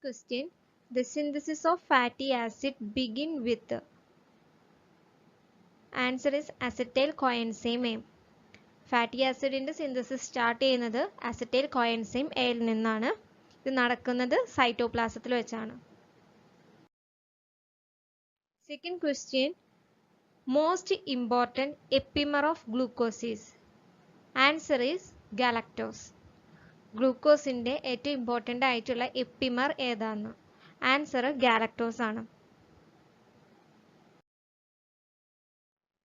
question. The synthesis of fatty acid begin with. Answer is acetyl coenzyme A. Fatty ആസിഡിന്റെ synthesis start ചെയ്യുന്നത് acetyl coenzyme എയിൽ നിന്നാണ്. ഇത് നടക്കുന്നത് സൈറ്റോപ്ലാസത്തിൽ വെച്ചാണ്. Second question. Most important epimer of glucose is. Answer is galactose. ഗ്ലൂക്കോസിന്റെ ഏറ്റവും ഇമ്പോർട്ടൻ്റ് ആയിട്ടുള്ള എപ്പിമർ ഏതാണ്? ആൻസർ ഗാലക്ടോസ് ആണ്.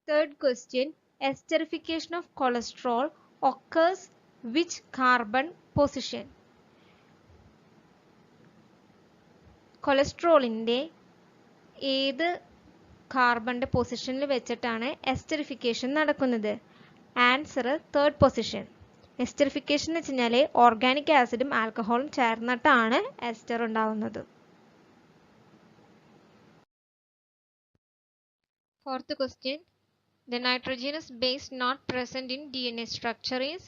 Third question. Esterification of cholesterol occurs which carbon position? കൊളസ്ട്രോളിന്റെ ഏത് കാർബണിന്റെ പൊസിഷനിൽ വെച്ചിട്ടാണ് എസ്റ്ററിഫിക്കേഷൻ നടക്കുന്നത്? Answer third position. എസ്റ്ററിഫിക്കേഷൻ എന്ന് വെച്ചാൽ ഓർഗാനിക് ആസിഡും ആൽക്കഹോളും ചേർന്നിട്ടാണ് എസ്റ്റർ ഉണ്ടാവുന്നത്. Fourth question. The nitrogenous base not present in DNA structure is?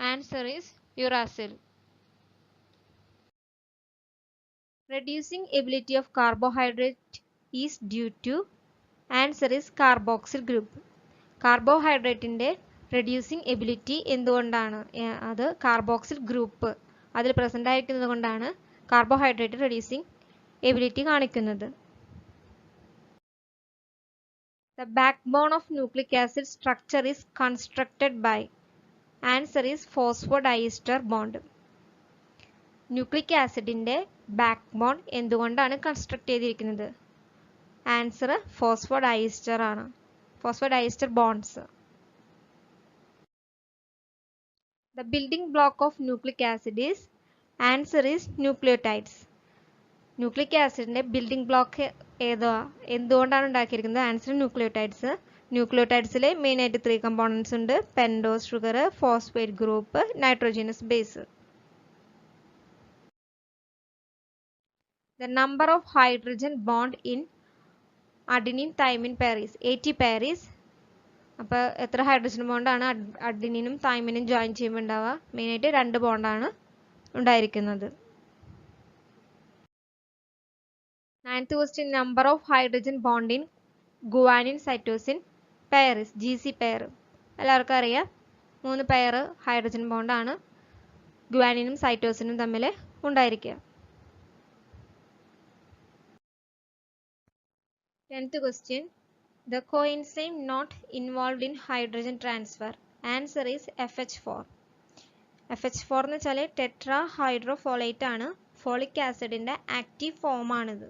Answer is uracil. Reducing ability of carbohydrate is due to? Answer is carboxyl group. കാർബോഹൈഡ്രേറ്റിന്റെ reducing ability എന്തുകൊണ്ടാണ്? അത് carboxyl group അതിൽ present ആയിരിക്കുന്നത് കൊണ്ടാണ് carbohydrate reducing ability കാണിക്കുന്നത്. The backbone of nucleic acid structure is constructed by? Answer is phosphodiester bond. Nucleic ആസിഡിന്റെ backbone എന്തുകൊണ്ടാണ് construct ചെയ്തിരിക്കുന്നത്? ആൻസർ ഫോസ്ഫോഡൈസ്റ്റർ ആണ്. Phosphodiester bonds. The building block of nucleic acid is? Answer is nucleotides. Nucleic ആസിഡിന്റെ building block എന്തുകൊണ്ടാണ് ഉണ്ടാക്കിയിരിക്കുന്നത്? Answer nucleotides. ന്യൂക്ലിയോടൈഡ്സിലെ main ആയിട്ട് 3 components ഉണ്ട്: pentose sugar, phosphate group, nitrogenase base. The number of hydrogen bond in adenine thymine pair is? AT pair is? അപ്പോൾ എത്ര hydrogen ബോണ്ടാണ് അഡിനിനും തൈമിനും join ചെയ്യുമ്പോൾ ഉണ്ടാവുക? Main ആയിട്ട് 2 ബോണ്ടാണ് ഉണ്ടായിരിക്കുന്നത്. Ninth question. Number of hydrogen bond in guanine cytosine pair is? GC pair. എല്ലാവർക്കും അറിയാം 3 pair hydrogen ബോണ്ടാണ് ഗുവാനിനും സൈറ്റോസിനും തമ്മിൽ ഉണ്ടായിരിക്കുക. 10th question. The coenzyme not involved in hydrogen transfer. Answer is FH4. FH4 എന്ന് വെച്ചാൽ ടെട്രാ ഹൈഡ്രോഫോളേറ്റ് ആണ്. ഫോളിക് ആസിഡിന്റെ ആക്റ്റീവ് ഫോം ആണിത്.